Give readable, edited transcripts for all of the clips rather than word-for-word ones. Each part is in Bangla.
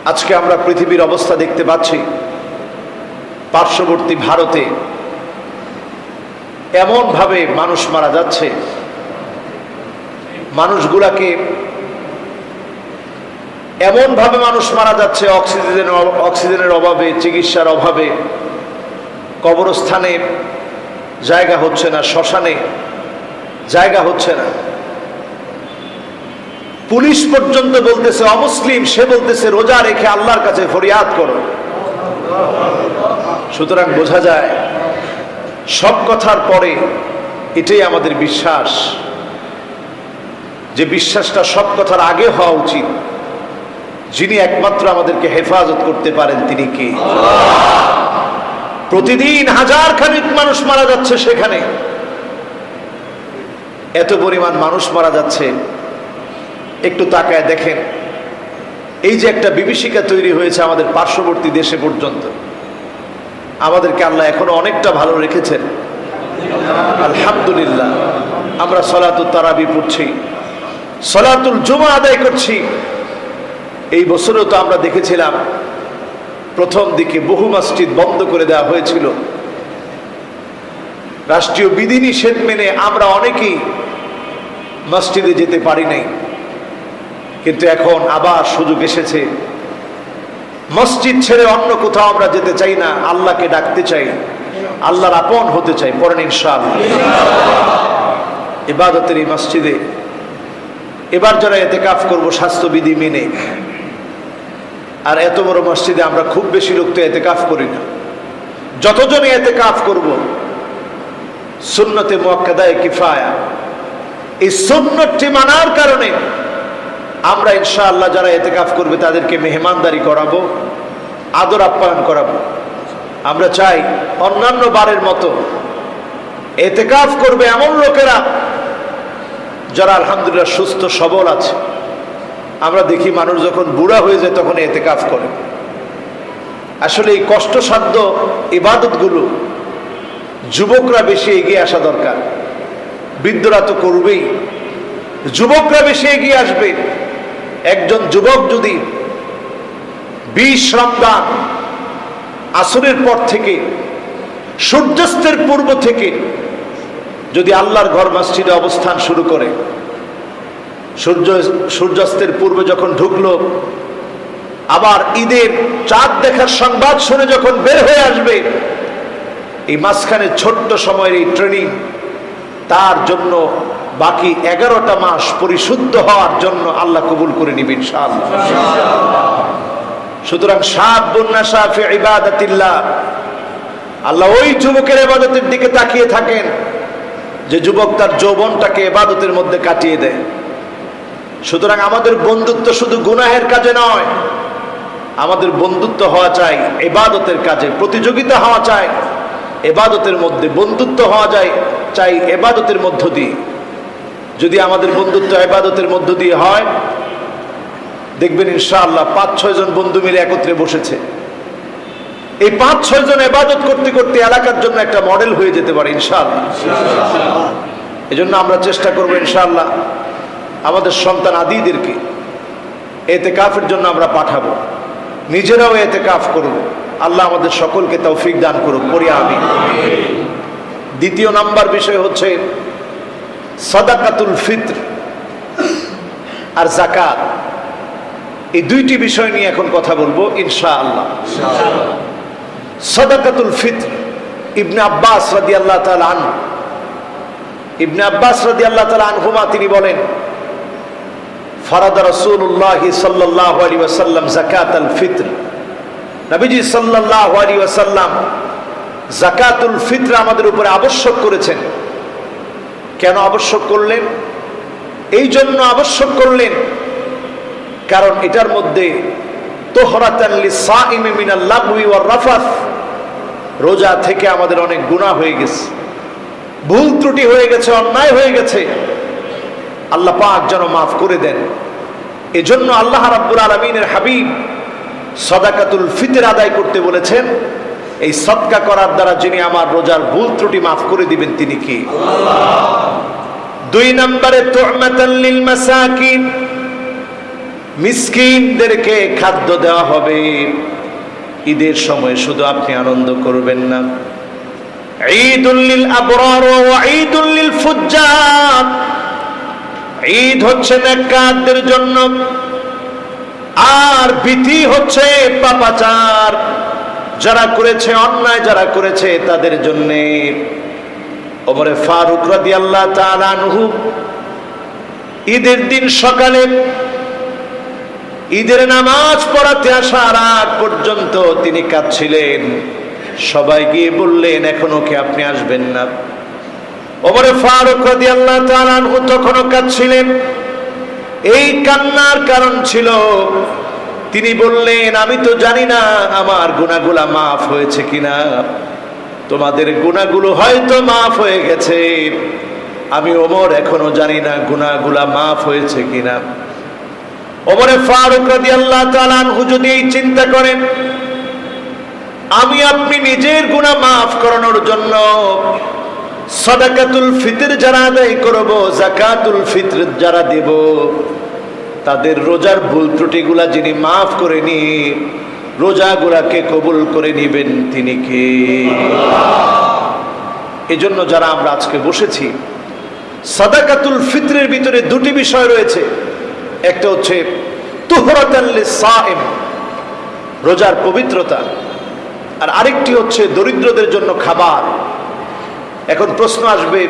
আজকে আমরা পৃথিবীর অবস্থা দেখতে পাচ্ছি। পার্শ্ববর্তী ভারতে এমন ভাবে মানুষ মারা যাচ্ছে, মানুষগুলাকে এমন ভাবে মানুষ মারা যাচ্ছে, অক্সিজেনের অভাবে, চিকিৎসার অভাবে, কবরস্থানে জায়গা হচ্ছে না, শ্মশানে জায়গা হচ্ছে না। পুলিশ পর্যন্ত বলতেছে অমুসলিম, সে বলতেছে রোজা রেখে আল্লাহর কাছে ফরিয়াদ করো। সুতরাং বোঝা যায় সব কথার পরে এটাই আমাদের বিশ্বাস, যে বিশ্বাসটা সব কথার আগে হওয়া উচিত। যিনি একমাত্র আমাদেরকে হেফাজত করতে পারেন তিনি কে? প্রতিদিন হাজার খানিক মানুষ মারা যাচ্ছে, সেখানে এত পরিমাণ মানুষ মারা যাচ্ছে। একটু তাকায় দেখেন, এই যে একটা বিভীষিকা তৈরি হয়েছে আমাদের পার্শ্ববর্তী দেশে পর্যন্ত, আমাদেরকে আল্লাহ এখনো অনেকটা ভালো রেখেছেন, আলহামদুলিল্লাহ। আমরা সলাতুল তারাবি পড়ছি, সলাতুল জুমা আদায় করছি। এই বছরও তো আমরা দেখেছিলাম প্রথম দিকে বহু মসজিদ বন্ধ করে দেওয়া হয়েছিল, রাষ্ট্রীয় বিধিনিষেধ মেনে আমরা অনেকেই মসজিদে যেতে পারি নাই। কিন্তু এখন আবার সুযোগ এসেছে, মসজিদ ছেড়ে অন্য কোথাও আমরা যেতে চাই না, আল্লাহকে ডাকতে চাই, আল্লাহর আপন হতে চাই। পড়েন ইনশাআল্লাহ। ইবাদতের এই মসজিদে এবার যারা ইতিকাফ করব স্বাস্থ্যবিধি মেনে, আর এত বড় মসজিদে আমরা খুব বেশি লোক তো ইতিকাফ করি না। যতজনই ইতিকাফ করব সুন্নতে মুআক্কাদায়ে কিফায়া, এই সুন্নতটি মানার কারণে আমরা ইনশাআল্লাহ যারা ইতিকাফ করবে তাদেরকে মেহমানদারি করাবো, আদর আপ্যায়ন করাবো। আমরা চাই অন্যান্য বারের মতো ইতিকাফ করবে এমন লোকেরা যারা আলহামদুলিল্লাহ সুস্থ সবল আছে। আমরা দেখি মানুষ যখন বুড়া হয়ে যায় তখন ইতিকাফ করে। আসলে এই কষ্টসাধ্য ইবাদতগুলো যুবকরা বেশি এগিয়ে আসা দরকার। বৃদ্ধরা তো করবেই, যুবকরা বেশি এগিয়ে আসবে। একজন যুবক যদি 20 রমজান আসরের পর থেকে সূর্যাস্তের পূর্ব থেকে যদি আল্লাহর ঘর মসজিদে অবস্থান শুরু করে, সূর্যাস্তের পূর্বে যখন ঢুকলো, আবার ঈদের চাঁদ দেখার সংবাদ শুনে যখন বের হয়ে আসবে, এই মাঝখানে ছোট্ট সময়ের এই ট্রেনিং তার জন্য বাকি 11টা মাস পরিশুদ্ধ হওয়ার জন্য আল্লাহ কবুল করে নিবেন ইনশাআল্লাহ। সুতরাং শাবুন নাশা ফি ইবাদাতিল্লাহ, আল্লাহ ওই যুবকের ইবাদতের দিকে তাকিয়ে থাকেন যে যুবক তার যৌবনটাকে ইবাদতের মধ্যে কাটিয়ে দেয়। সুতরাং আমাদের বন্ধুত্ব শুধু গুনাহের কাজে নয়, আমাদের বন্ধুত্ব হওয়া চাই ইবাদতের কাজে, প্রতিযোগিতা হওয়া চাই ইবাদতের মধ্যে, বন্ধুত্ব হওয়া যায় চাই ইবাদতের মধ্য দিয়ে। যদি আমাদের বন্ধুত্ব ইবাদতের মধ্য দিয়ে হয়, দেখবেন ইনশাআল্লাহ 5-6 জন বন্ধু মিলে একত্রে বসেছে, এই 5-6 জন ইবাদত করতে করতে এলাকার জন্য একটা মডেল হয়ে যেতে পারে ইনশাআল্লাহ। এজন্য আমরা চেষ্টা করব ইনশাআল্লাহ আমাদের সন্তান আদিদেরকে ইতিকাফের জন্য আমরা পাঠাবো, নিজেরাও ইতিকাফ করব। আল্লাহ আমাদের সকলকে তৌফিক দান করুক, পড়ি আমিন। দ্বিতীয় নাম্বার বিষয় হচ্ছে সাদাকাতুল ফিত্র আর যাকাত। এই দুইটি বিষয় নিয়ে এখন কথা বলবো ইনশাআল্লাহ। সাদাকাতুল ফিত্র, ইবনে আব্বাস রাদিয়াল্লাহু তাআলা আনহু, ইবনে আব্বাস রাদিয়াল্লাহু তাআলা আনহুমা তিনি বলেন, ফারাদা রাসূলুল্লাহ সাল্লাল্লাহু আলাইহি ওয়াসাল্লাম যাকাতুল ফিত্র, নবীজি সাল্লাল্লাহু আলাইহি ওয়াসাল্লাম যাকাতুল ফিত্র আমাদের উপরে আবশ্যক করেছেন। কেন আবশ্যক করলেন? এই জন্য আবশ্যক করলেন কারণ এটার মধ্যে তোহরাতান লিসাইমি মিনাল লাগওয়ি ওয়ার রাফাস, রোজা থেকে আমাদের অনেক গুনাহ হয়ে গেছে, ভুল ত্রুটি হয়ে গেছে, অন্যায় হয়ে গেছে, আল্লাহ পাক যেন মাফ করে দেন। এজন্য আল্লাহ রাব্বুল আলামিনের হাবিব সাদাকাতুল ফিতর আদায় করতে বলেছেন। এই সদকা করার দ্বারা যিনি আমার রোজার ভুল ত্রুটি মাফ করে দিবেন তিনি কে? আল্লাহ। 2 নম্বরে তু'মাতাল লিল মাসাকিন, মিসকিনদেরকে খাদ্য দেওয়া হবে। ঈদের সময় শুধু আপনি আনন্দ করবেন না, ঈদুল লিল আবরার ওয়া ঈদুল লিল ফুজ্জার। ঈদ হচ্ছে নেককারদের জন্য, আর ভীতি হচ্ছে পাপাচার যারা করেছে, অন্যায় যারা করেছে তাদের জন্য। ওমরে ফারুক রাদিয়াল্লাহু তাআলা আনহু ঈদের দিন সকালে ঈদের নামাজ পড়াতে আসার আগ পর্যন্ত তিনি কাঁদছিলেন। সবাই গিয়ে বললেন, এখনো কি আপনি আসবেন না? ওমরে ফারুক রাদিয়াল্লাহু তাআলা আনহু তখনও কাঁদছিলেন। এই কান্নার কারণ ছিল, তিনি বললেন, আমি তো জানি না আমার গুনাহগুলো মাফ হয়েছে কিনা। তোমাদের গুনাহগুলো হয়তো মাফ হয়ে গেছে, আমি ওমর এখনো জানি না গুনাহগুলো মাফ হয়েছে কিনা। ওমরে ফারুক রাদিয়াল্লাহু তাআলা আনহু যদি এই চিন্তা করেন, আমি আপনি নিজের গুনাহ মাফ করানোর জন্য সাদাকাতুল ফিতর যারা আদায় করব, যাকাতুল ফিতর যারা দেব, তাদের রোজার ভুল ত্রুটিগুলা যিনি মাফ করে নিয়ে রোজাগুলাকে কবুল করে নিবেন তিনি কে? এজন্য যারা আমরা আজকে বসেছি, সাদাকাতুল ফিতরের ভিতরে দুটি বিষয় রয়েছে। একটা হচ্ছে তুহরাতাল লিসাইম, রোজার পবিত্রতা, আর আরেকটি হচ্ছে দরিদ্রদের জন্য খাবার। এখন প্রশ্ন আসবে,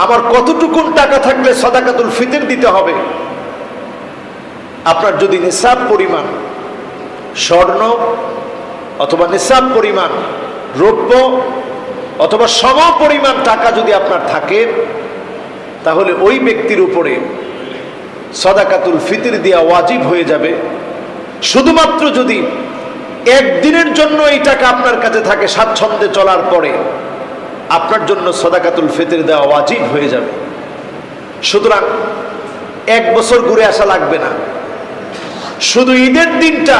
আমার কতটুকুন টাকা থাকলে সাদাকাতুল ফিতর দিতে হবে? আপনার যদি নিসাব পরিমাণ স্বর্ণ অথবা নিসাব পরিমাণ রৌপ্য অথবা সম পরিমাণ টাকা যদি আপনার থাকে, তাহলে ওই ব্যক্তির উপরে সাদাকাতুল ফিতর দেওয়া ওয়াজিব হয়ে যাবে। শুধুমাত্র যদি একদিনের জন্য এই টাকা আপনার কাছে থাকে, স্বাচ্ছন্দ্যে চলার পরে আপনার জন্য সাদাকাতুল ফিতর দেওয়া ওয়াজিব হয়ে যাবে। সুতরাং এক বছর ঘুরে আসা লাগবে না, শুধু ঈদের দিনটা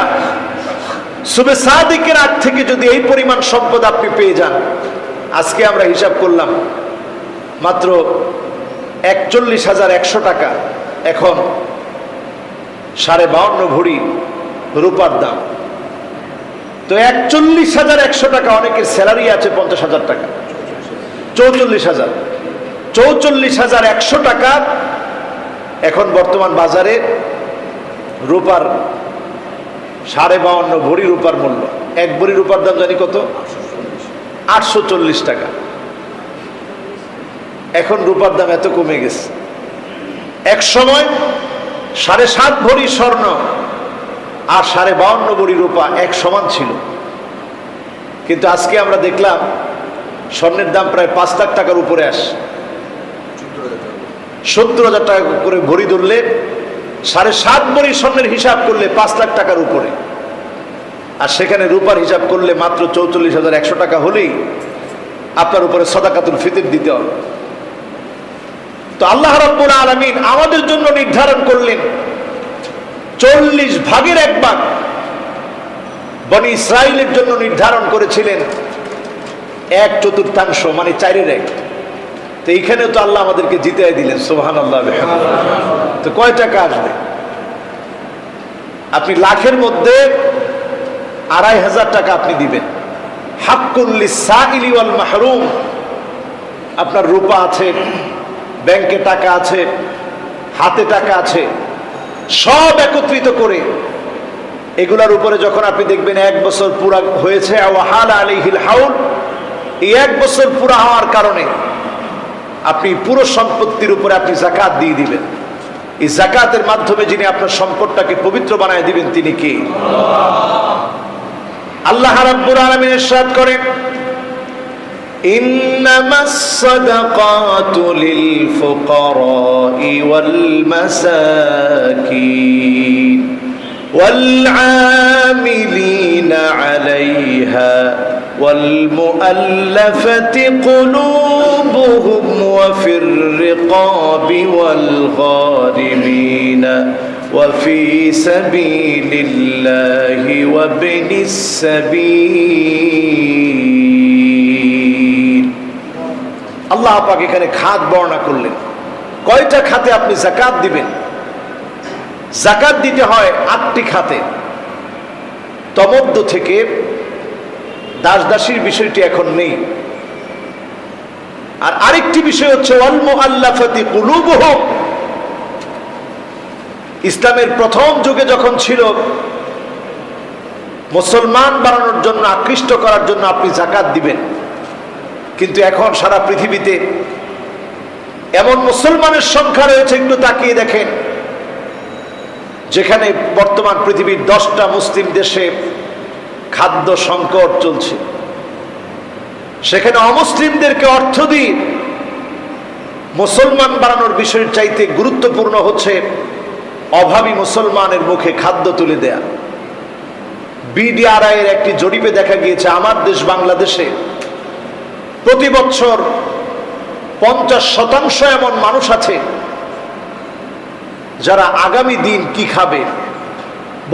সুবে সাদিকের আগ থেকে যদি এই পরিমাণ সম্পদ আপনি পেয়ে যান, আজকে আমরা হিসাব করলাম মাত্র 41,100 টাকা এখন 52.5 ভরি রূপার দাম। তো 41,100 টাকা, অনেকের স্যালারি আছে 50,000 টাকা, 44,100 টাকা এখন বর্তমান বাজারে রূপার 52.5 ভরি রূপার মূল্য। এক ভরি রূপার দাম জানি কত? 840 টাকা। এখন রূপার দাম এত কমে গেছে। এক সময় 7.5 ভরি স্বর্ণ আর 52.5 ভরি রূপা এক সমান ছিল, কিন্তু আজকে আমরা দেখলাম স্বর্ণের দাম প্রায় 5 লাখ টাকার উপরে আসে। 70,000 টাকা করে ভরি ধরলে 7.5 ভরি স্বর্ণের হিসাব করলে 5 লাখ টাকার উপরে, আর সেখানে রূপার হিসাব করলে মাত্র 44,100 টাকা হলেই আপনার উপরে সাদাকাতুল ফিতর দিতে হবে। তো আল্লাহ রাব্বুল আলামিন আমাদের জন্য নির্ধারণ করলেন 40 ভাগের 1 ভাগ বনি ইসরাইলের জন্য নির্ধারণ করেছিলেন 1/4, মানে 4-এর 1। তো এইখানে তো আল্লাহ আমাদেরকে জিতাই দিলেন, সুবহানাল্লাহ। তো কয় টাকা আসবে? আপনি লাখের মধ্যে 2,500 টাকা আপনি দিবেন। হাক্কুল লিসাইলি ওয়াল মাহরুম। আপনার রূপা আছে, ব্যাংকে টাকা আছে, হাতে টাকা আছে, সব একত্রিত করে এগুলার উপরে যখন আপনি দেখবেন 1 বছর পুরা হয়েছে, ওয়াহাল আলাইহিল হাউল, এই 1 বছর পুরা হওয়ার কারণে আপনি পুরো সম্পত্তির উপরে আপনি যাকাত দিয়ে দিবেন। এই যাকাতের মাধ্যমে যিনি আপনার সম্পদটাকে পবিত্র বানায় দিবেন তিনি কে? আল্লাহ রাব্বুল আলামিন ইরশাদ করেন, ইন্নামাস সাদাকাতু লিল ফুকারাই ওয়াল মাসাকিন ওয়াল আমিলিনা আলাইহা ওয়াল মুআল্লাফাতি কুলুবুহুম ওয়া ফির রিকাবি ওয়াল গারিমিনা وفي سبيل الله وابن السبيل। আল্লাহ পাক এখানে খাত বর্ণনা করলেন, কয়টা খাতে আপনি যাকাত দিবেন। যাকাত দিতে হয় 8টি খাতে। তমধ্য থেকে দাস দাসীর বিষয়টি এখন নেই। আর আরেকটি বিষয় হচ্ছে ওয়াল মুআল্লাফাতি কুলুবুহুম। ইসলামের প্রথম যুগে যখন ছিল, মুসলমান বানানোর জন্য, আকৃষ্ট করার জন্য আপনি যাকাত দিবেন, কিন্তু এখন সারা পৃথিবীতে এমন মুসলমানের সংখ্যা রয়েছে, একটু তাকিয়ে দেখেন, যেখানে বর্তমান পৃথিবীর 10টা মুসলিম দেশে খাদ্য সংকট চলছে, সেখানে অমুসলিমদেরকে অর্থ দিয়ে মুসলমান বানানোর বিষয়ের চাইতে গুরুত্বপূর্ণ হচ্ছে অভাবী মুসলমানের মুখে খাদ্য তুলে দেয়া। বিডিআরআই এর একটি জরিপে দেখা গিয়েছে, আমার দেশ বাংলাদেশে প্রতি বছর 50% এমন মানুষ আছে যারা আগামী দিন কি খাবে,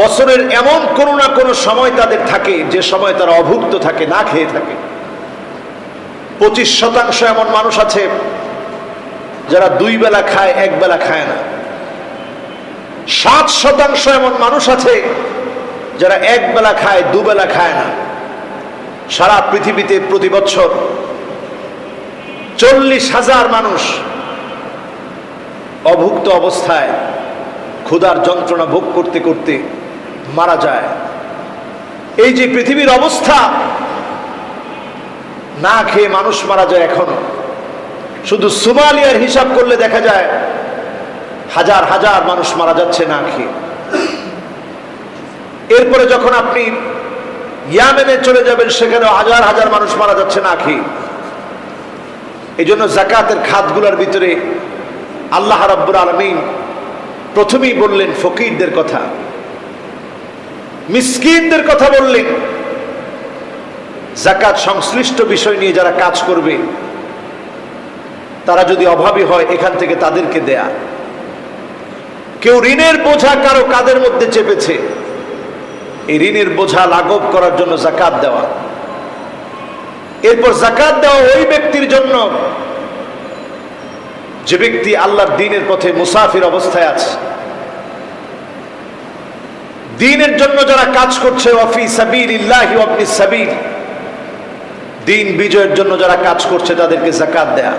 বছরের এমন কোনো না কোনো সময় তাদের থাকে যে সময় তারা অভুক্ত থাকে, না খেয়ে থাকে। 25% এমন মানুষ আছে যারা 2 বেলা খায়, 1 বেলা খায় না। 7% এমন মানুষ আছে যারা 1 বেলা খায়, 2 বেলা খায় না। সারা পৃথিবীতে প্রতি বছর 40,000 মানুষ অভুক্ত অবস্থায় ক্ষুধার যন্ত্রণা ভোগ করতে করতে মারা যায়। এই যে পৃথিবীর অবস্থা, না খেয়ে মানুষ মারা যায় এখনো। শুধু সোমালিয়ার হিসাব করলে দেখা যায় হাজার হাজার মানুষ মারা যাচ্ছে না খেয়ে। এরপরে যখন আপনি ইয়ামেনে চলে যাবেন, সেখানেও হাজার হাজার মানুষ মারা যাচ্ছে না খেয়ে। এই জন্য যাকাতের খাতগুলোর ভিতরে আল্লাহ রাব্বুল আলামিন প্রথমেই বললেন ফকিরদের কথা, মিসকিনদের কথা বললেন। যাকাত সংশ্লিষ্ট বিষয় নিয়ে যারা কাজ করবে, তারা যদি অভাবী হয়, এখান থেকে তাদেরকে দেয়া। কেউ ঋণের বোঝা কারো কাঁধের মধ্যে চেপেছে, এই ঋণের বোঝা লাঘব করার জন্য যাকাত দেওয়া। এরপর যাকাত দেওয়া ওই ব্যক্তির জন্য যে ব্যক্তি আল্লাহর দ্বীনের পথে মুসাফির অবস্থায় আছে, দ্বীনের জন্য যারা কাজ করছে, ওয়াফি সাবিলিল্লাহি ওয়াবনিস সাবিল, দ্বীন বিজয়ের জন্য যারা কাজ করছে, তাদেরকে যাকাত দেয়া।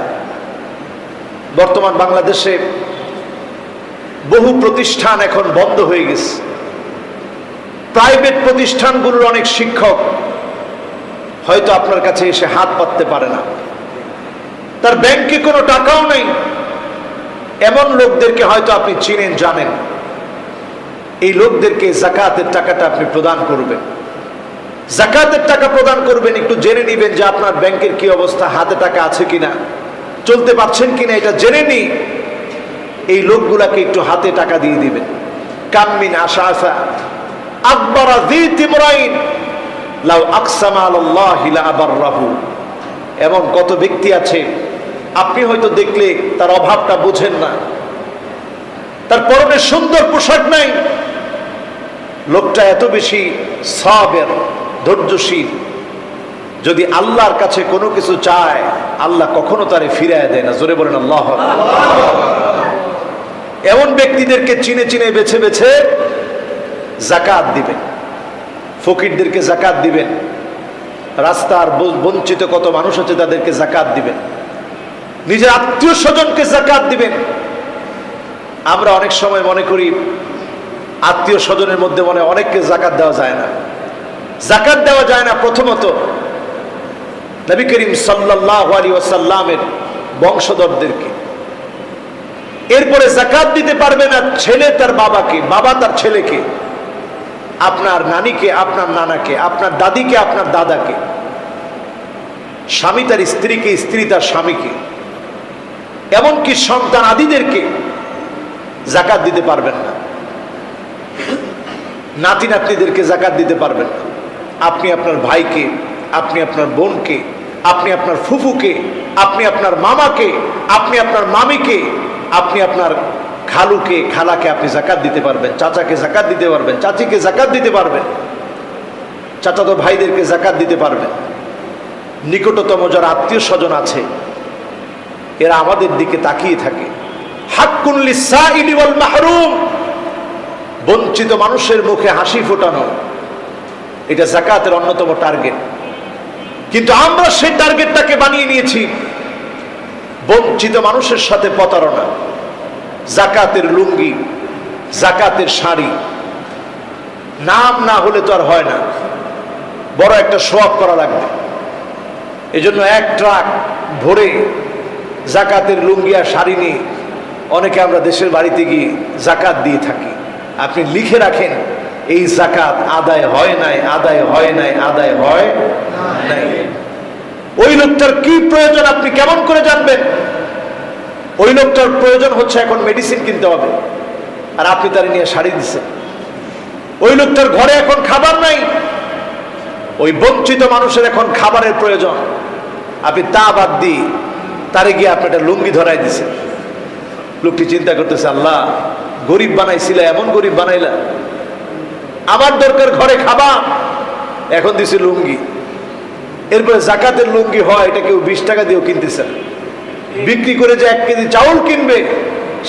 বর্তমান বাংলাদেশে বহু প্রতিষ্ঠান এখন বন্ধ হয়ে গেছে। প্রাইভেট প্রতিষ্ঠানগুলোর অনেক শিক্ষক হয়তো আপনার কাছে এসে হাত পাততে পারে না, তার ব্যাংকে কোনো টাকাও নেই। এমন লোকদেরকে হয়তো আপনি চিনেন, জানেন। এই লোকদেরকে যাকাতের টাকাটা আপনি প্রদান করবেন। যাকাতের টাকা প্রদান করবেন, একটু জেনে নিবেন যে আপনার ব্যাংকের কি অবস্থা, হাতে টাকা আছে কিনা, চলতে পারছেন কিনা, এটা জেনে নি এই লোকগুলাকে একটু হাতে টাকা দিয়ে দিবেন। কামিন আশাফা আকবরা যী তিমরাইন লাউ আকসামা আলাল্লাহি লা আবাররাহু। এমন কত ব্যক্তি আছে আপনি হয়তো দেখলে তার অভাবটা বুঝেন না, তার পরনে সুন্দর পোশাক নাই, লোকটা এত বেশি সাবের, ধৈর্যশীল, যদি আল্লাহর কাছে কোনো কিছু চায়, আল্লাহ কখনো তারে ফিরায় দেয় না। জোরে বলেন আল্লাহু আকবার। এমন ব্যক্তিদেরকে চিনে চিনে বেছে বেছে যাকাত দিবেন। ফকিরদেরকে যাকাত দিবেন। রাস্তার বঞ্চিত কত মানুষ আছে, তাদেরকে যাকাত দিবেন। নিজের আত্মীয় স্বজনকে যাকাত দিবেন। আমরা অনেক সময় মনে করি আত্মীয় স্বজনের মধ্যে মনে অনেককে যাকাত দেওয়া যায় না। যাকাত দেওয়া যায় না প্রথমত নবী করিম সাল্লাল্লাহু আলাইহি ওয়াসাল্লামের বংশধরদেরকে। এরপরে যাকাত দিতে পারবে না ছেলে তার বাবাকে, বাবা তার ছেলেকে, আপনার নানিকে, আপনার নানাকে, আপনার দাদিকে, আপনার দাদাকে, স্বামী তার স্ত্রীকে, স্ত্রী তার স্বামীকে, এমনকি সন্তান আদিদেরকে যাকাত দিতে পারবেন না। নাতি নাতনিদেরকে যাকাত দিতে পারবেন না। আপনি আপনার ভাইকে, আপনি আপনার বোনকে, আপনি আপনার ফুফুকে, আপনি আপনার মামাকে, আপনি আপনার মামিকে, আপনি আপনার খালুকে, খালাকে আপনি যাকাত দিতে পারবেন। চাচাকে যাকাত দিতে পারবেন, চাচিকে যাকাত দিতে পারবেন, চাচাতো ভাইদেরকে যাকাত দিতে পারবেন। নিকটতম যারা আত্মীয় স্বজন আছে, এরা আমাদের দিকে তাকিয়ে থাকে। হাক্কুন লিসাইলি ওয়াল মাহরুম, বঞ্চিত মানুষের মুখে হাসি ফোটানো, এটা যাকাতের অন্যতম টার্গেট। কিন্তু আমরা সেই টার্গেটটাকে বানিয়ে নিয়েছি বঞ্চিত মানুষের সাথে প্রতারণা। যাকাতের লুঙ্গি, যাকাতের শাড়ি, নাম না হলে তো আর হয় না, বড় একটা শো অফ করা লাগবে। এজন্য এক ট্রাক ভরে যাকাতের লুঙ্গি আর শাড়ি নিয়ে অনেকে আমরা দেশের বাড়িতে গিয়ে যাকাত দিয়ে থাকি। আপনি লিখে রাখেন, এই যাকাত আদায় হয় নাই, আদায় হয় নাই, আদায় হয় নাই। ওই লোকটার কি প্রয়োজন আপনি কেমন করে জানবেন? ওই লোকটার প্রয়োজন হচ্ছে এখন মেডিসিন কিনতে হবে, আর আপনি তার নিয়ে শাড়ি দিচ্ছেন। ওই লোকটার ঘরে এখন খাবার নাই, ওই বঞ্চিত মানুষের এখন খাবারের প্রয়োজন, আপনি তা বাদ দিয়ে তারে গিয়ে আপনি একটা লুঙ্গি ধরাই দিচ্ছেন। লোকটি চিন্তা করতেছে, আল্লাহ গরিব বানাইছিল, এমন গরিব বানাইলা, আমার দরকার ঘরে খাবার, এখন দিছে লুঙ্গি। এরপরে যাকাতের লুঙ্গি হয়, এটা কেউ 20 টাকা দিয়েও কিনতেছে, বিক্রি করে যে 1 কেজি চাউল কিনবে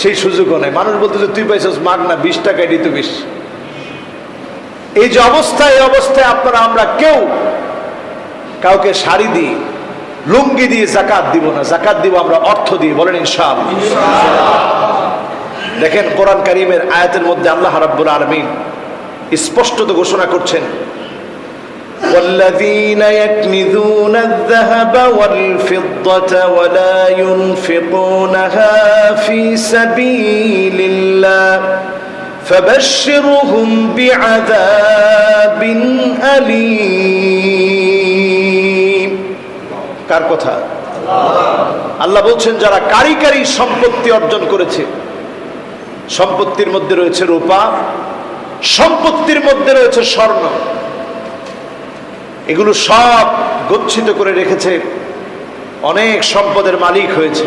সেই সুযোগও নাই। মানুষ বলতেছে তুই পাইছিস মাগ না, 20 টাকায় দিতে বেশি। এই যে অবস্থা, এই অবস্থায় আপনারা আমরা কেউ কাউকে শাড়ি দিই, লুঙ্গি দিয়ে যাকাত দিব না, যাকাত দিব আমরা অর্থ দিয়ে। বলেন ইনশাআল্লাহ। দেখেন কোরআন কারীমের আয়াতের মধ্যে আল্লাহ রাব্বুল আলামিন স্পষ্টত ঘোষণা করছেন, والذين يكنزون الذهب والفضة ولا ينفقونها في سبيل الله فبشرهم بعذاب أليم। কার কথা? আল্লাহ বলছেন, যারা কারি কারি সম্পত্তি অর্জন করেছে, সম্পত্তির মধ্যে রয়েছে রূপা, সম্পত্তির মধ্যে রয়েছে স্বর্ণ, এগুলো সব গচ্ছিত করে রেখেছে, অনেক সম্পদের মালিক হয়েছে,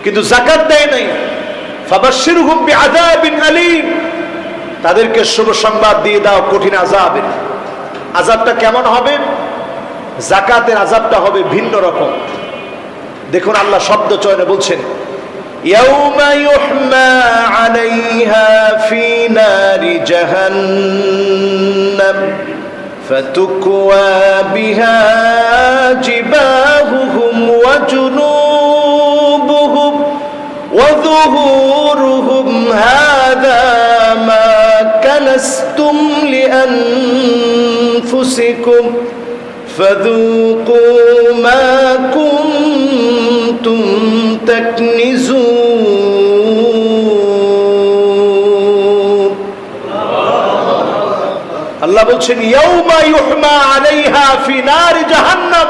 কিন্তু যাকাত দেয় নাই। ফাবাশশিরহুম বিআযাবিন আলীম, তাদেরকে শুভ সংবাদ দিয়ে দাও কঠিন আযাবের। আযাবটা কেমন হবে? যাকাতের আযাবটা হবে ভিন্ন রকম। দেখুন আল্লাহ শব্দ চয়নে বলছেন, ইয়াউমা ইউহমা আলাইহা ফি নারি জাহান্নাম ফাতুকওয়া বিহা জিবাহুহুম ওয়া জুনুবুহুম ওয়া যুহুরুহুম হাযা মা কানাসতুম লিআনফুসিকুম ফাযুকু মা কুনতুম তাকনিজুন। আল্লাহ বলছেন, ইয়াউমা ইউহমা আলাইহা ফি নারি জাহান্নাম,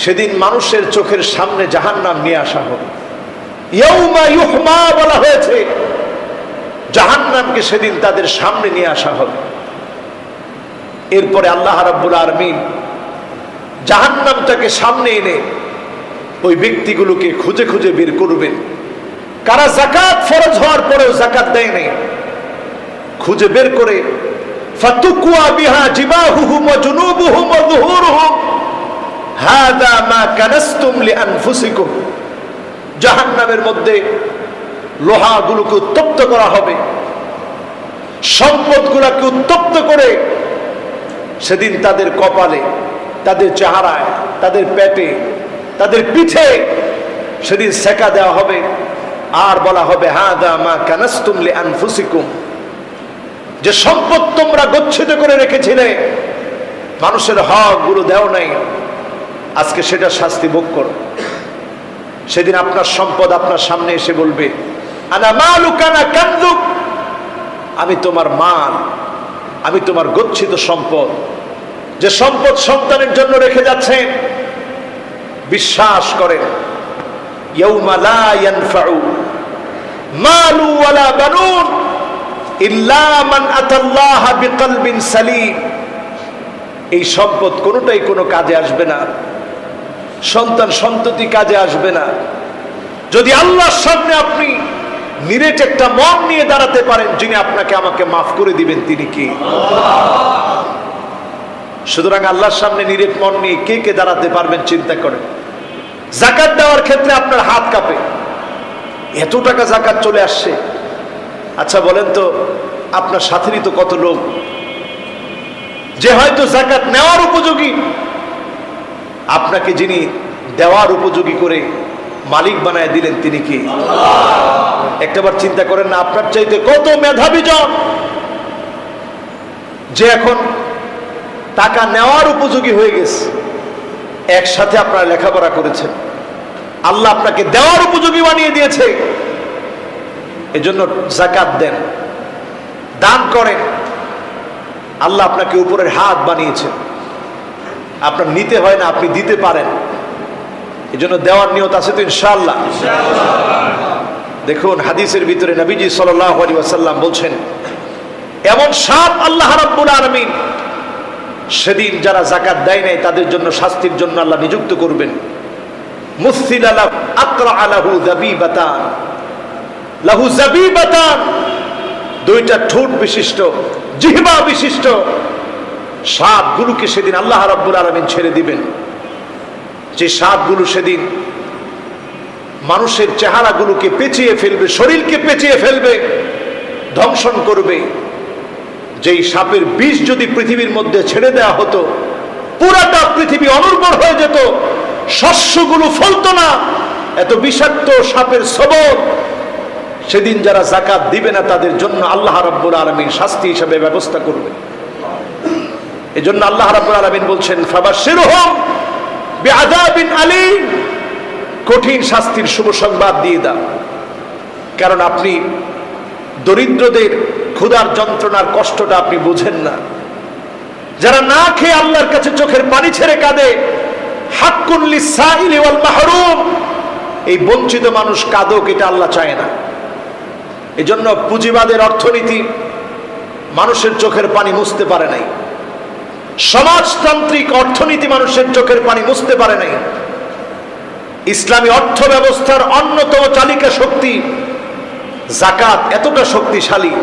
সেদিন মানুষের চোখের সামনে জাহান্নাম নিয়ে আসা হবে। ইয়াউমা ইউহমা বলা হয়েছে, জাহান্নামকে সেদিন তাদের সামনে নিয়ে আসা হবে। এরপরে আল্লাহ রাব্বুল আলামিন জাহান্নামটাকে সামনে এনে ওই ব্যক্তিগুলোকে খুঁজে খুঁজে বের করবেন, কারা যাকাত ফরজ হওয়ার পরেও যাকাত দেয় নাই। খুঁজে বের করে ফাতুকওয়া বিহা জিবাহুহুম ওয়া জুনুবুহুম ওয়া যুহুরুহুম হাযা মা কানাসতুম লিআনফুসিকুম, জাহান্নামের মধ্যে লোহাগুলোকে উত্তপ্ত করা হবে, সম্পদগুলোকে উত্তপ্ত করে সেদিন তাদের কপালে, তাদের চেহারায়, তাদের পেটে, তাদের পিঠে সেদিন সেকা দেওয়া হবে, আর বলা হবে হাযা মা কানাসতুম লিআনফুসিকুম, যে সম্পদ তোমরা গচ্ছিত করে রেখেছিলে, মানুষের হকগুলো দেও নাই, আজকে সেটা শাস্তি ভোগ করো। সেদিন আপনার সম্পদ আপনার সামনে এসে বলবে, আনা মালুকা আনা কানজুক, আমি তোমার মাল, আমি তোমার গচ্ছিত সম্পদ, যে সম্পদ সন্তানের জন্য রেখে যাচ্ছেন। বিশ্বাস করেন, ইয়াউমা লা ইয়ানফাউ মালু ওয়ালা বানুন ইল্লা মান আতাল্লাহা বিকলবিন সালিম, এই সম্পদ কোনোটাই কোনো কাজে আসবে না, সন্তান সন্ততি কাজে আসবে না, যদি আল্লাহর সামনে আপনি নিরেট একটা মন নিয়ে দাঁড়াতে পারেন, যিনি আপনাকে আমাকে মাফ করে দিবেন, তিনি কি? সুতরাং আল্লাহর সামনে নিরেট মন নিয়ে কে কে দাঁড়াতে পারবেন চিন্তা করেন। যাকাত দেওয়ার ক্ষেত্রে আপনার হাত কাঁপে, এত টাকা যাকাত চলে আসছে, আচ্ছা বলেন তো, আপনার সাথেরই তো কত লোক যে হয়তো যাকাত নেওয়ার উপযোগী, আপনাকে যিনি দেওয়ার উপযোগী করে মালিক বানায় দিলেন তিনি কি? একটাবার চিন্তা করেন না, আপনার চাইতে কত মেধাবী জন যে এখন টাকা নেওয়ার উপযোগী হয়ে গেছে। একসাথে আপনারা লেখাপড়া করেছেন, আল্লাহ আপনাকে দেওয়ার উপযোগী বানিয়ে দিয়েছে। এজন্য যাকাত দেন, দান করেন। আল্লাহ আপনাকে উপরের হাত বানিয়েছেন, আপনার নিতে হয় না, আপনি দিতে পারেন। এজন্য দেওয়ার নিয়ত আছে তো ইনশাআল্লাহ? দেখুন হাদিসের ভিতরে নবীজি সাল্লাল্লাহু আলাইহি ওয়াসাল্লাম বলছেন, এমন সাত আল্লাহ রাব্বুল আলামিন সেদিন যারা যাকাত দেয় নাই তাদের জন্য শাস্তির জন্য আল্লাহ নিযুক্ত করবেন। মুসিলা লাহু আকরা লাহু যাবিবাতান, লাহু যাবিবাতান, দুইটা ঠোঁট বিশিষ্ট, জিহ্বা বিশিষ্ট সাপগুলোকে সেদিন আল্লাহ রাব্বুল আলামিন ছেড়ে দিবেন। যে সাপগুলো সেদিন মানুষের চেহারাগুলোকে পেঁচিয়ে ফেলবে, শরীরকে পেঁচিয়ে ফেলবে, ধ্বংসন করবে। যেই সাপের বিষ যদি পৃথিবীর মধ্যে ছেড়ে দেওয়া হতো, পুরাটা পৃথিবী অনুর্বর হয়ে যেত, শস্যগুলো ফলতো না, এত বিষাক্ত সাপের সবল। সেদিন যারা যাকাত দিবে না তাদের জন্য আল্লাহ রাব্বুল আলামিন শাস্তি হিসেবে ব্যবস্থা করবে। এজন্য আল্লাহ রাব্বুল আলামিন বলছেন, ফাবাশশিরহুম বিআযাবিন আলীম, কঠিন শাস্তির শুভ সংবাদ দিয়ে দাও। কারণ আপনি দরিদ্রদের ক্ষুধার যন্ত্রণার কষ্টটা আপনি বুঝেন না। যারা না খেয়ে আল্লাহর কাছে চোখের পানি ছেড়ে কাঁদে, হাক্কুন লিসাইলি ওয়াল মাহরুম, এই বঞ্চিত মানুষ কাঁদুক, এটা আল্লাহ চায় না। এজন্য পুঁজিবাদের অর্থনীতি মানুষের চোখের পানি মুছতে পারে নাই, সমাজতান্ত্রিক অর্থনীতি মানুষের চোখের পানি মুছতে পারে নাই। ইসলামী অর্থ ব্যবস্থার অন্যতম চালিকা শক্তি যাকাত এতটা শক্তিশালী।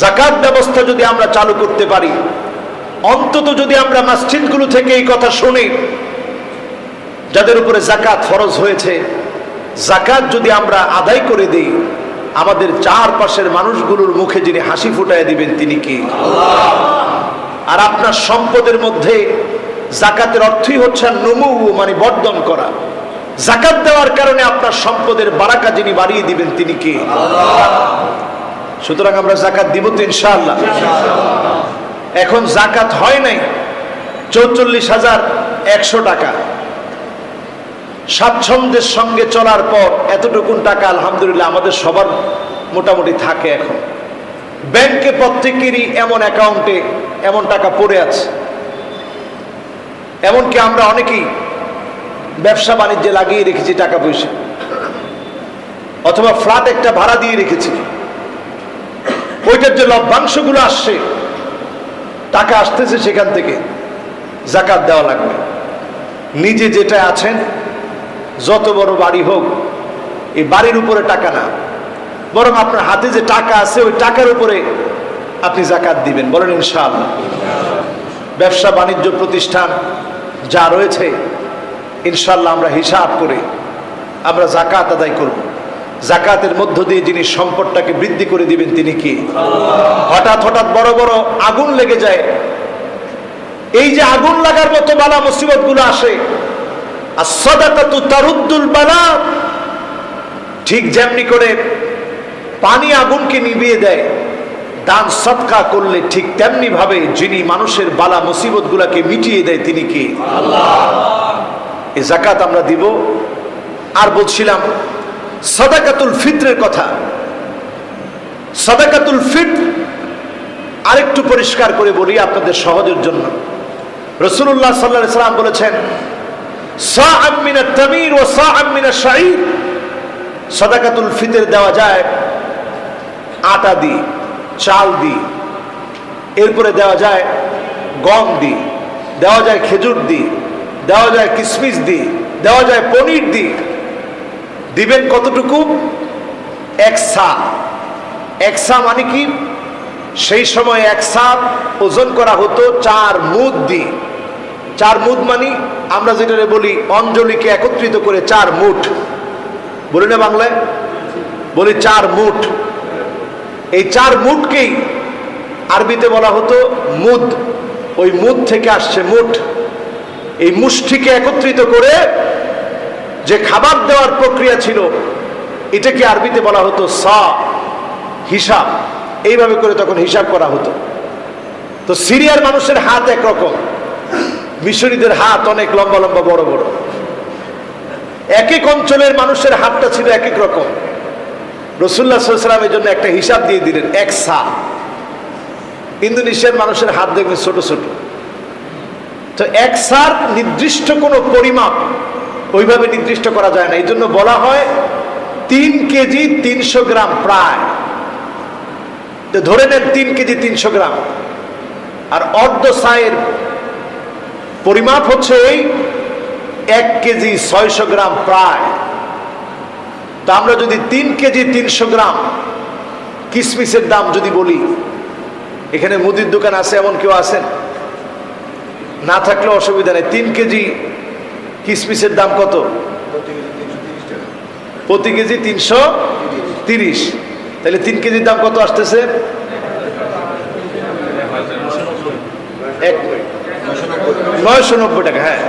যাকাত ব্যবস্থা যদি আমরা চালু করতে পারি, অন্তত যদি আমরা মসজিদগুলো থেকে এই কথা শুনি, যাদের উপরে যাকাত ফরজ হয়েছে, যাকাত যদি আমরা আদায় করে দিই, আমাদের চারপাশের মানুষগুলোর মুখে যিনি হাসি ফুটায় দিবেন তিনি কি? আল্লাহ। আর আপনার সম্পদের মধ্যে যাকাতের অর্থই হচ্ছে নমু, মানে বর্ধন করা। যাকাত দেওয়ার কারণে আপনার সম্পদের বারাকা যিনি বাড়িয়ে দিবেন তিনি কি? আল্লাহ। সুতরাং আমরা যাকাত দিব তো ইনশাআল্লাহ? এখন যাকাত হয় নাই 44,100 টাকা। স্বাচ্ছন্দ্যের সঙ্গে চলার পর এতটুকুন টাকা আলহামদুলিল্লাহ আমাদের সবার মোটামুটি থাকে। এখন ব্যাংকে প্রত্যেকেরই এমন অ্যাকাউন্টে এমন টাকা পড়ে আছে, এমনকি আমরা অনেকেই ব্যবসা বাণিজ্যে লাগিয়ে রেখেছি টাকা পয়সা, অথবা ফ্ল্যাট একটা ভাড়া দিয়ে রেখেছি। ওইটার যে লভ্যাংশগুলো আসছে, টাকা আসতেছে, সেখান থেকে যাকাত দেওয়া লাগবে। নিজে যেটা আছেন, যত বড় বাড়ি হোক, এই বাড়ির উপরে টাকা না, বরং আপনার হাতে যে টাকা আছে ওই টাকার উপরে আপনি যাকাত দিবেন। বলেন ইনশাআল্লাহ। ব্যবসা বাণিজ্য প্রতিষ্ঠান যা রয়েছে ইনশাআল্লাহ আমরা হিসাব করে আমরা যাকাত আদায় করব। যাকাতের মধ্য দিয়ে যিনি সম্পদটাকে বৃদ্ধি করে দিবেন তিনি কি? হঠাৎ হঠাৎ বড় বড় আগুন লেগে যায়, এই যে আগুন লাগার মতো বালা মুসিবত গুলো আসে, as-sadaqatu taruddul বালা, ঠিক যেমনি করে পানি আগুনকে নিভিয়ে দেয়, দান সদকা করলে ঠিক তেমনি ভাবে যিনি মানুষের বালা মুসিবত গুলাকে মিটিয়ে দেয় তিনি কি? আল্লাহ। এই যাকাত আমরা দিব। আর বলছিলাম সাদাকাতুল ফিতরের কথা। সাদাকাতুল ফিতর আরেকটু পরিষ্কার করে বলি আপনাদের সহজের জন্য। রাসূলুল্লাহ সাল্লাল্লাহু আলাইহি ওয়াসাল্লাম বলেছেন, সাআম মিনাত তামির ওয়া সাআম মিনাশ শাঈর। সাদাকাতুল ফিতর দেওয়া যায় আটা দিয়ে, চাল দিয়ে, এরপরে দেওয়া যায় গম দিয়ে, দেওয়া যায় খেজুর দিয়ে, দেওয়া যায় কিশমিশ দিয়ে, দেওয়া যায় পনির দিয়ে। দিবেন কতটুকু? 1 সা। 1 সা মানে কি? সেই সময় 1 সা ওজন করা হতো 4 মুদ দিয়ে। 4 মুদ মানে আমরা যেটা বলি অঞ্জলিকে একত্রিত করে 4 মুঠ বলি না বাংলায়, বলি 4 মুঠ। এই 4 মুঠকেই আরবিতে বলা হতো মুদ। ওই মুদ থেকে আসছে মুঠ। এই মুষ্টিকে একত্রিত করে যে খাবার দেওয়ার প্রক্রিয়া ছিল, এটাকে আরবিতে বলা হতো সা, হিসাব। এইভাবে করে তখন হিসাব করা হতো। তো সিরিয়ার মানুষের হাত একরকম, মিশরীদের হাত অনেক লম্বা লম্বা বড় বড়। এক এক অঞ্চলের মানুষের হাতটা ছিল এক এক রকম। রাসূলুল্লাহ সাল্লাল্লাহু আলাইহি ওয়াসাল্লাম এর জন্য একটা হিসাব দিয়ে দিলেন, 1 সা। ইন্দোনেশিয়ার মানুষের হাত দেখবেন ছোট ছোট। তো 1 সার নির্দিষ্ট কোনো পরিমাপ ওইভাবে নির্দিষ্ট করা যায় না। এই জন্য বলা হয় 3 কেজি 300 গ্রাম প্রায়। তো ধরে নেন 3 কেজি 300 গ্রাম, আর অর্ধ সায়ের পরিমাপ হচ্ছে এই 1 কেজি 600 গ্রাম প্রায়। তা আমরা যদি 3 কেজি 300 গ্রাম কিসমিসের দাম যদি বলি, এখানে মুদির দোকান আছে এমন কেউ আছেন? না থাকলেও অসুবিধা নেই। 3 কেজি কিসমিসের দাম কত? প্রতি কেজি 330। তাহলে 3 কেজির দাম কত আসতেছে? 990 টাকা। হ্যাঁ,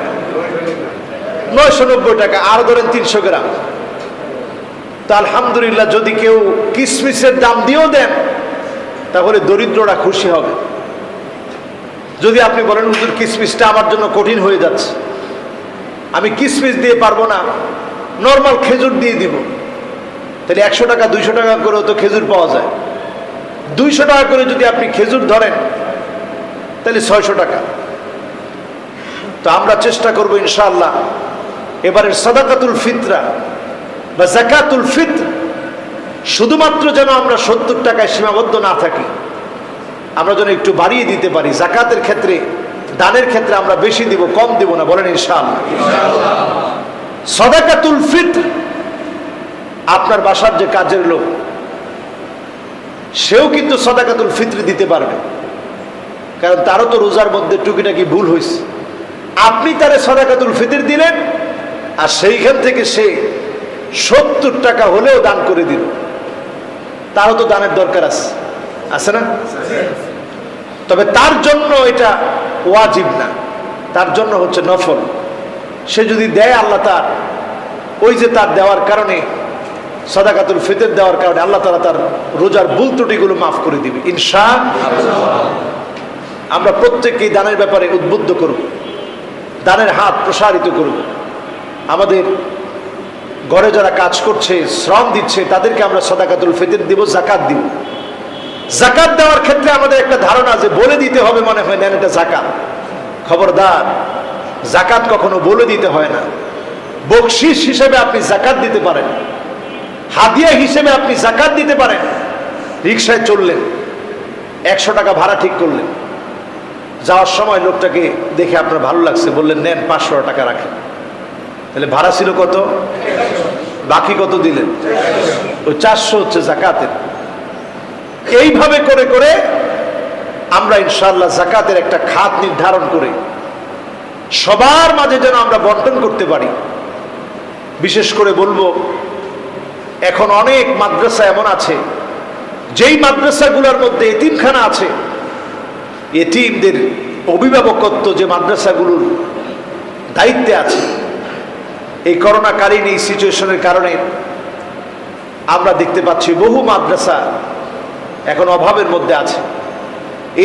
990 টাকা। আর ধরেন 300 গ্রাম। তা আলহামদুলিল্লাহ, যদি কেউ কিসমিসের দাম দিয়েও দেন তাহলে দরিদ্ররা খুশি হবে। যদি আপনি বলেন হুজুর কিসমিসটা আমার জন্য কঠিন হয়ে যাচ্ছে, আমি কিসমিস দিয়ে পারবো না, নর্মাল খেজুর দিয়ে দিব, তাহলে 100 টাকা 200 টাকা করেও তো খেজুর পাওয়া যায়। 200 টাকা করে যদি আপনি খেজুর ধরেন তাহলে 600 টাকা। তো আমরা চেষ্টা করবো ইনশাআল্লাহ এবারের সাদাকাতুল ফিতরা বা যাকাতুল ফিতর শুধুমাত্র যেন আমরা 70 টাকায় সীমাবদ্ধ না থাকি, আমরা যেন একটু বাড়িয়ে দিতে পারি। যাকাতের ক্ষেত্রে, দানের ক্ষেত্রে আমরা বেশি দিব, কম দিব না। বলেন ইনশাআল্লাহ। সাদাকাতুল ফিতর, আপনার বাসার যে কাজের লোক সেও কিন্তু সাদাকাতুল ফিতর দিতে পারবে, কারণ তারও তো রোজার মধ্যে টুকিটাকি ভুল হয়েছে। আপনি তারে সাদাকাতুল ফিতর দিলেন, আর সেইখান থেকে সে 70 টাকা হলেও দান করে দিল, তারও তো দানের দরকার আছে না? তবে তার জন্য এটা ওয়াজিব না, তার জন্য হচ্ছে নফল। সে যদি দেয়, আল্লাহ তার ওই যে তার দেওয়ার কারণে, সাদাকাতুল ফিতর দেওয়ার কারণে আল্লাহ তাআলা তার রোজার ভুল ত্রুটিগুলো মাফ করে দিবে ইনশাআল্লাহ। আমরা প্রত্যেককেই দানের ব্যাপারে উদ্বুদ্ধ করব, দানের হাত প্রসারিত করব। আমাদের ঘরে যারা কাজ করছে, শ্রম দিচ্ছে, তাদেরকে আমরা সাদাকাতুল ফিতর দিব, যাকাত দিব। যাকাত দেওয়ার ক্ষেত্রে আমাদের একটা ধারণা যে বলে দিতে হবে, মনে হয় নেন এটা যাকাত। খবরদার, যাকাত কখনো বলে দিতে হয় না। বকশিস হিসেবে আপনি যাকাত দিতে পারেন, হাদিয়া হিসেবে আপনি যাকাত দিতে পারেন। রিকশায় চললেন, 100 টাকা ভাড়া ঠিক করলেন, যাওয়ার সময় লোকটাকে দেখে আপনার ভালো লাগছে, বললেন নেন 500 টাকা রাখেন। তাহলে ভাড়া ছিল কত? বাকি কত দিলেন? ওই 400 হচ্ছে যাকাতের। এইভাবে করে করে আমরা ইনশাআল্লাহ যাকাতের একটা খাত নির্ধারণ করে সবার মাঝে যেন আমরা বন্টন করতে পারি। বিশেষ করে বলবো, এখন অনেক মাদ্রাসা এমন আছে, যেই মাদ্রাসাগুলোর মধ্যে এতিমখানা আছে, এতিমদের অভিভাবকত্ব যে মাদ্রাসাগুলোর দায়িত্বে আছে, এই করোনাকালীন এই সিচুয়েশনের কারণে আমরা দেখতে পাচ্ছি বহু মাদ্রাসা এখন অভাবের মধ্যে আছে।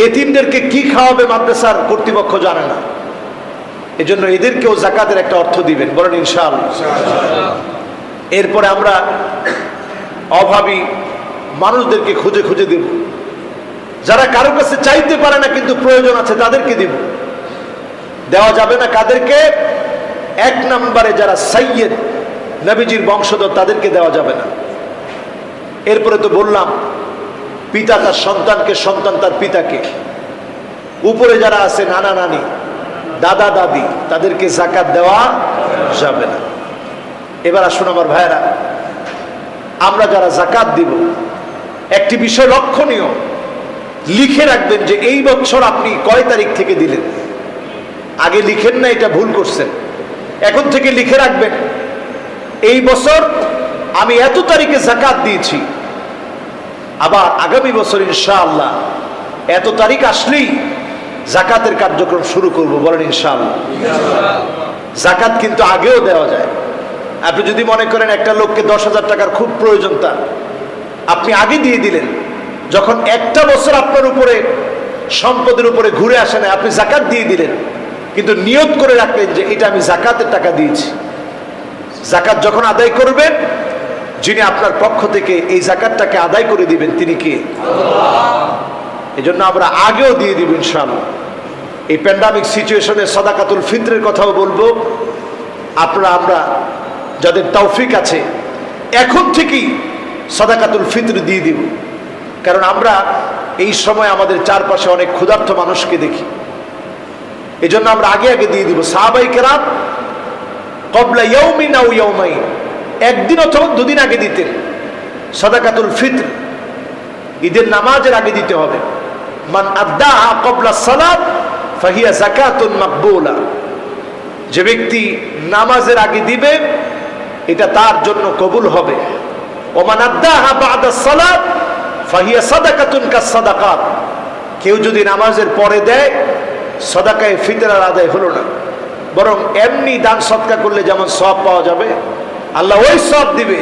এতিমদেরকে কি খাওয়াবে মাদ্রাসার কর্তৃপক্ষ জানে না, এজন্য এদেরকেও যাকাতের একটা অর্থ দিবেন। বলেন ইনশাআল্লাহ। এরপরে আমরা অভাবী মানুষদেরকে খুঁজে খুঁজে দেব, যারা কারো কাছে চাইতে পারে না কিন্তু প্রয়োজন আছে, তাদেরকে দিব। দেওয়া যাবে না কাদেরকে? 1 নম্বরে যারা সাইয়্যেদ, নবীজির বংশধর, তাদেরকে দেওয়া যাবে না। এরপরে তো বললাম, পিতা তার সন্তানকে, সন্তান তার পিতাকে, উপরে যারা আছে নানা নানি, দাদা দাদি, তাদেরকে যাকাত দেওয়া যাবে না। এবার আসুন আমার ভাইয়েরা, আমরা যারা যাকাত দিব, একটি বিষয় লক্ষণীয়, লিখে রাখবেন যে এই বছর আপনি কয় তারিখ থেকে দিলেন। আগে লিখেন না, এটা ভুল করছেন। এখন থেকে লিখে রাখবেন, এই বছর আমি এত তারিখে যাকাত দিয়েছি। আবার আগামী বছর ইনশাআল্লাহ এত তারিখ আসলেই জাকাতের কার্যক্রম শুরু করব, বলেন ইনশাআল্লাহ। জাকাত কিন্তু আগেও দেওয়া যায়। আপনি যদি মনে করেন একটা লোককে 10,000 টাকার খুব প্রয়োজন, তার আপনি আগে দিয়ে দিলেন, যখন একটা বছর আপনার উপরে সম্পদের উপরে ঘুরে আসে না, আপনি জাকাত দিয়ে দিলেন, কিন্তু নিয়ত করে রাখলেন যে এটা আমি জাকাতের টাকা দিয়েছি। জাকাত যখন আদায় করবেন, যিনি আপনার পক্ষ থেকে এই জাকাতটাকে আদায় করে দিবেন তিনি কে? আল্লাহ। এই জন্য আমরা আগেও দিয়ে দিব ইনশাআল্লাহ। এই প্যান্ডামিক সিচুয়েশনে সাদাকাতুল ফিতরের কথাও বলবো। আমরা যাদের তৌফিক আছে এখন থেকেই সাদাকাতুল ফিতর দিয়ে দিব, কারণ আমরা এই সময় আমাদের চারপাশে অনেক ক্ষুধার্ত মানুষকে দেখি। এই জন্য আমরা আগে আগে দিয়ে দিব। সাহাবায়ে কেরাম ক্বাবলা ইয়াউমিন আও ইয়াউমাইন, একদিন অথবা দুদিন আগে দিতেন সাদাকাতুল ফিতর। ঈদের নামাজের আগে দিতে হবে। মান আদ্দাহা ক্বাবলা সালাত ফাহিয়া যাকাতুন মাকবুলা, যে ব্যক্তি নামাজের আগে দিবে এটা তার জন্য কবুল হবে। ওমান আদ্দাহা বা'দা সালাত ফাহিয়া সাদাকাতুন কাস-সাদাকাত, কেউ যদি নামাজের পরে দেয় সাদাকায়ে ফিতর আদায় হলো না, বরং এমনি দান সদকা করলে যেমন সওয়াব পাওয়া যাবে আল্লাহ ওই সওয়াব দিবে,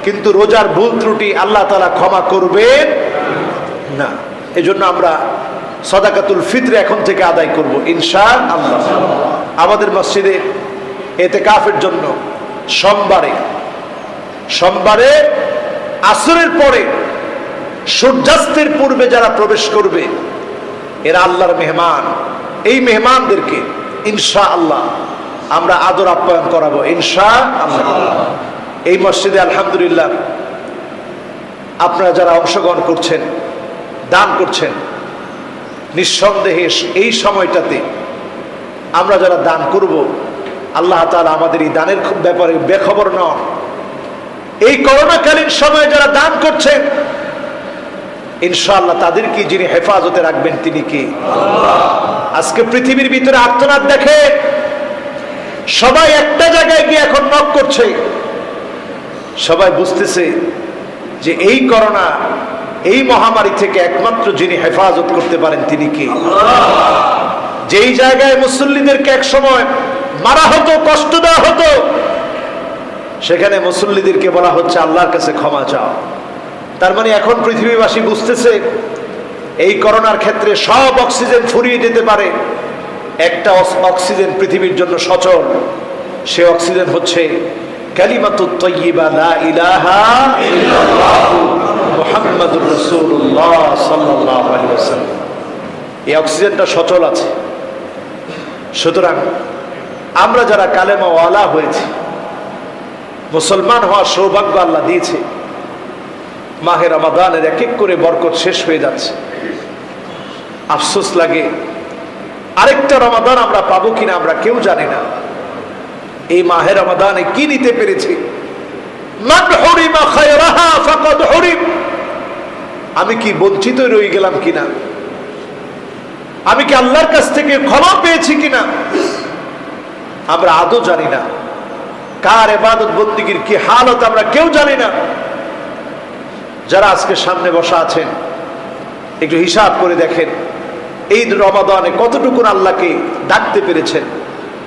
কিন্তু রোজার ভুল ত্রুটি আল্লাহ তাআলা ক্ষমা করবেন না। এজন্য আমরা সাদাকাতুল ফিতর এখন থেকে আদায় করব ইনশাআল্লাহ। আমাদের মসজিদে ইতিকাফের জন্য সোমবারে আসরের পরে সূর্যাস্তের পূর্বে যারা প্রবেশ করবে এরা আল্লাহর মেহমান। এই মেহমানদেরকে ইনশাআল্লাহ আমরা আদর আপ্যায়ন করাবো ইনশাআল্লাহ। এই মসজিদে আলহামদুলিল্লাহ আপনারা যারা অংশগ্রহণ করছেন, দান করছেন, নিঃসন্দেহে এই সময়টাতে আমরা যারা দান করব আল্লাহ তাআলা আমাদের এই দানের ব্যাপারে বেখবর নন। এই করোনাকালীন সময়ে যারা দান করছেন ইনশাআল্লাহ তাদেরকে যিনি হেফাজতে রাখবেন তিনি কে? আল্লাহ। আজকে পৃথিবীর ভিতরে আর্তনাদ দেখে সবাই একটা জায়গায় গিয়ে এখন নক করছে, সবাই বুঝতেছে যে এই করোনা, এই মহামারী থেকে একমাত্র যিনি হেফাজত করতে পারেন তিনি কে? আল্লাহ। যেই জায়গায় মুসল্লিদেরকে এক সময় মারা হতো, কষ্ট দেওয়া হতো, সেখানে মুসল্লিদেরকে বলা হচ্ছে আল্লাহর কাছে ক্ষমা চাও। তার মানে এখন পৃথিবীবাসী বুঝতেছে এই করোনার ক্ষেত্রে সব অক্সিজেন ফুরিয়ে যেতে পারে, একটা অক্সিজেন পৃথিবীর জন্য সচল, সে অক্সিজেন হচ্ছে কালিমাতুত তাইয়্যিবা লা ইলাহা ইল্লাল্লাহ মুহাম্মাদুর রাসূলুল্লাহ সাল্লাল্লাহু আলাইহি ওয়াসাল্লাম। এই অক্সিজেনটা সচল আছে। সুতরাং আমরা যারা কালেমা ওয়ালা হয়েছি, মুসলমান হওয়ার সৌভাগ্য আল্লাহ দিয়েছে, মাহে রমাদানের এক এক করে বরকত শেষ হয়ে যাচ্ছে। আফসোস লাগে আরেকটা রমাদান আমরা পাবো কিনা আমরা কেউ জানি না। এই মাহে রমাদানে কি নিতে পেরেছি? মান হুরিমা খায়রাহা ফাকাদ হুরিম, আমি কি বঞ্চিত রয়ে গেলাম কিনা? আমি কি আল্লাহর কাছ থেকে ক্ষমা পেয়েছি কিনা আমরা আদৌ জানি না। কার ইবাদত বন্দেগীর কি হালত আমরা কেউ জানি না। যারা আজকে সামনে বসা আছেন একটু হিসাব করে দেখেন এই রমাদানে কতটুকু আল্লাহকে ডাকতে পেরেছেন।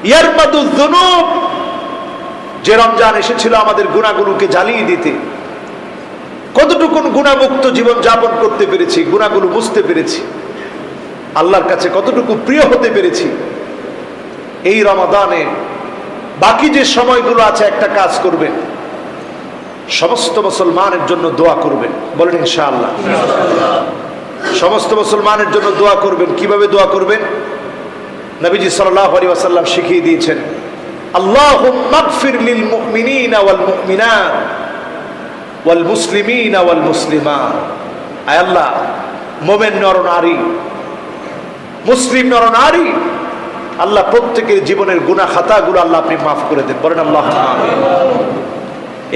ইয়ারমাদুয যুনুব, যে রমজান এসেছিল আমাদের গুনাহগুলোকে জ্বালিয়ে দিতে, কতটুকু গুনাহমুক্ত জীবন যাপন করতে পেরেছি, গুনাহগুলো মুছতে পেরেছি, আল্লাহর কাছে কতটুকু প্রিয় হতে পেরেছি। এই রমাদানে বাকি যে সময়গুলো আছে একটা কাজ করবেন, সমস্ত মুসলমানের জন্য দোয়া করবেন, বলেন ইনশাআল্লাহ। সমস্ত মুসলমানের জন্য দোয়া করবেন। কিভাবে দোয়া করবেন? নবীজি সাল্লাল্লাহু আলাইহি ওয়াসাল্লাম শিখিয়ে দিয়েছেন, আল্লাহুম্মা গফির লিল মুমিনিনা ওয়াল মুমিনাত ওয়াল মুসলিমিনা ওয়াল মুসলিমাত। আয় আল্লাহ, মুমিন নর নারী, মুসলিম নর নারী, আল্লাহ প্রত্যেকের জীবনের গুনাহ খাতাগুলো আল্লাহ আপনি মাফ করে দেন, বলেন আল্লাহুম্মা আমিন।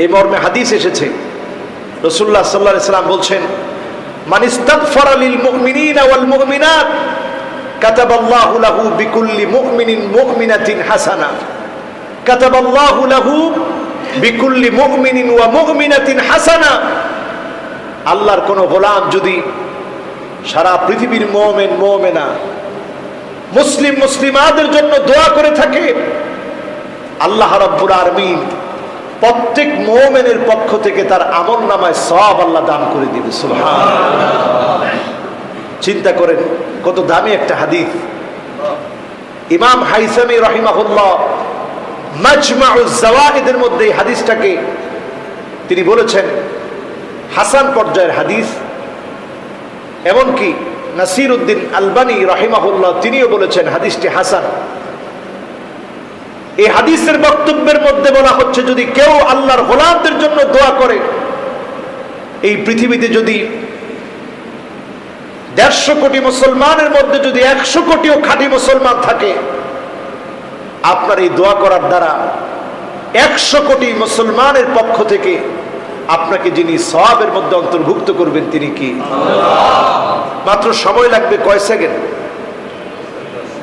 এই মর্মে হাদিস এসেছে, রাসূলুল্লাহ সাল্লাল্লাহু আলাইহি ওয়াসাল্লাম বলছেন, মান ইস্তাগফারা লিল মুমিনিনা ওয়াল মুমিনাত কাতাবাল্লাহু লাহু বিকুল্লি মুমিনিন মুমিনাতিন হাসানা, কাতাবাল্লাহু লাহু বিকুল্লি মুমিনিন ওয়া মুমিনাতিন হাসানা। আল্লাহর কোন গোলাম যদি সারা পৃথিবীর মুমিন মুমিনা মুসলিম মুসলিমাদের জন্য দোয়া করে থাকে, আল্লাহ রাব্বুল আলামিন প্রত্যেক মুমিনের পক্ষ থেকে তার আমলনামায় সওয়াব আল্লাহ দান করে দিবে। সুবহানাল্লাহ। চিন্তা করেন কত দামি একটা হাদিস। ইমাম হাইসামি রাহিমাহুল্লাহ মাজমাউজ জাওয়াইদের মধ্যে এই হাদিসটাকে তিনি বলেছেন হাসান পর্যায়ের হাদিস। এমনকি নাসিরউদ্দিন আলবানী রাহিমাহুল্লাহ তিনিও বলেছেন হাদিসটি হাসান। এই হাদিসের বক্তব্যের মধ্যে বলা হচ্ছে, যদি কেউ আল্লাহর গোলামদের জন্য দোয়া করে, এই পৃথিবীতে যদি 150 কোটি মুসলমানের মধ্যে যদি 100 কোটিও খাঁটি মুসলমান থাকে, আপনার এই দোয়া করার দ্বারা 100 কোটি মুসলমানের পক্ষ থেকে আপনাকে যিনি সওয়াবের মধ্যে অন্তর্ভুক্ত করবেন তিনি কি? মাত্র সময় লাগবে কয় সেকেন্ড।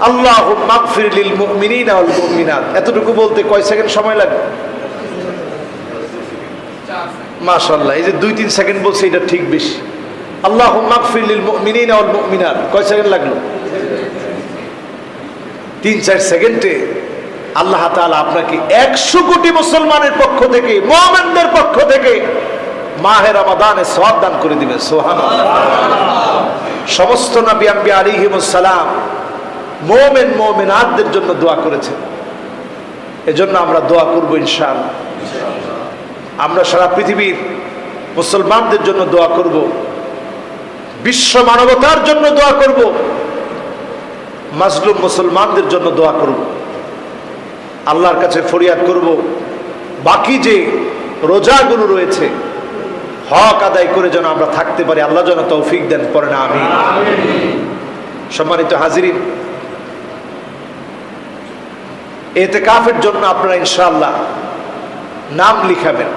আল্লাহুম্মা গফির লিল মুমিনিনা ওয়াল মুমিনাত, এতটুকু বলতে কয় সেকেন্ড সময় লাগবে? মাশাআল্লাহ, এই যে 2-3 সেকেন্ড বলছে এটা ঠিক বেশি। আল্লাহুম্মা গফির লিল মুমিনিনা ওয়াল মুমিনাত কয় সেকেন্ড লাগলো? 3-4 সেকেন্ডে আল্লাহ তাআলা আপনাকে 100 কোটি মুসলমানের পক্ষ থেকে, মুমিনদের পক্ষ থেকে মাহে রমাদানে সওয়াব দান করে দিবেন। সুবহানাল্লাহ। সমস্ত নবী আম্বিয়া আলাইহিমুস সালাম মুমিন মুমিনাতদের জন্য দোয়া করেছেন। এজন্য আমরা দোয়া করব ইনশাআল্লাহ। আমরা সারা পৃথিবীর মুসলমানদের জন্য দোয়া করব, বিশ্ব মানবতার জন্য দোয়া করব, মাজলুম মুসলমানদের জন্য দোয়া করব, আল্লাহর কাছে ফরিয়াদ করব বাকি যে রোজাগুলো রয়েছে হক আদায় করে যেন আমরা থাকতে পারি, আল্লাহ যেন তৌফিক দেন। পড়েন আমিন। সম্মানিত হাজিরিন, ইতিকাফের জন্য আপনারা ইনশাআল্লাহ নাম লিখাবেন।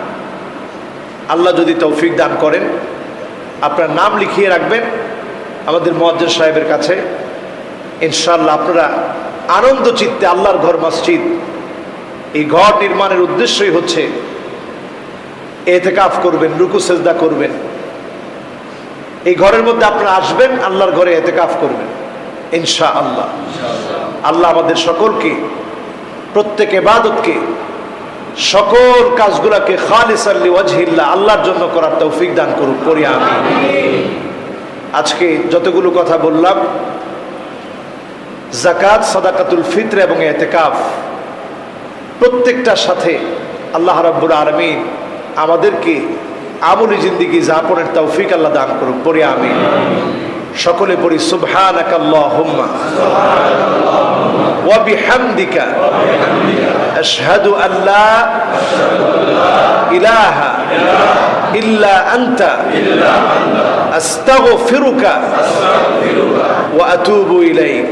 আল্লাহ যদি তৌফিক দান করেন আপনার নাম লিখিয়ে রাখবেন আমাদের মুয়াজ্জিন সাহেবের কাছে। ইনশাআল্লাহ আপনারা আনন্দ চিত্তে আল্লাহর ঘর মসজিদ, এই ঘর নির্মাণের উদ্দেশ্যই হচ্ছে ইতিকাফ করবেন, রুকু সেজদা করবেন। এই ঘরের মধ্যে আপনারা আসবেন, আল্লাহর ঘরে ইতিকাফ করবেন ইনশাআল্লাহ। আল্লাহ আমাদের সকলকে প্রত্যেক ইবাদতকে, সকল কাজগুলোকে খালিসান লিওয়াজহিল্লাহ আল্লাহর জন্য করার তৌফিক দান করুক। পড়ি আমিন। আজকে যতগুলো কথা বললাম, যাকাত, সাদাকাতুল ফিতর এবং ইতিকাফ, প্রত্যেকটার সাথে আল্লাহ রাব্বুল আলামিন আমাদেরকে আমলি জিন্দেগি যাপনের তৌফিক আল্লাহ দান করুক। পড়ি আমিন। সকলে পড়ি সুবহানাকাল্লাহুম্মা ওয়া বিহামদিকা আশহাদু আল্লা ইলাহা ইল্লা আনতা আস্তাগফিরুকা ওয়া আতুবু ইলাইক।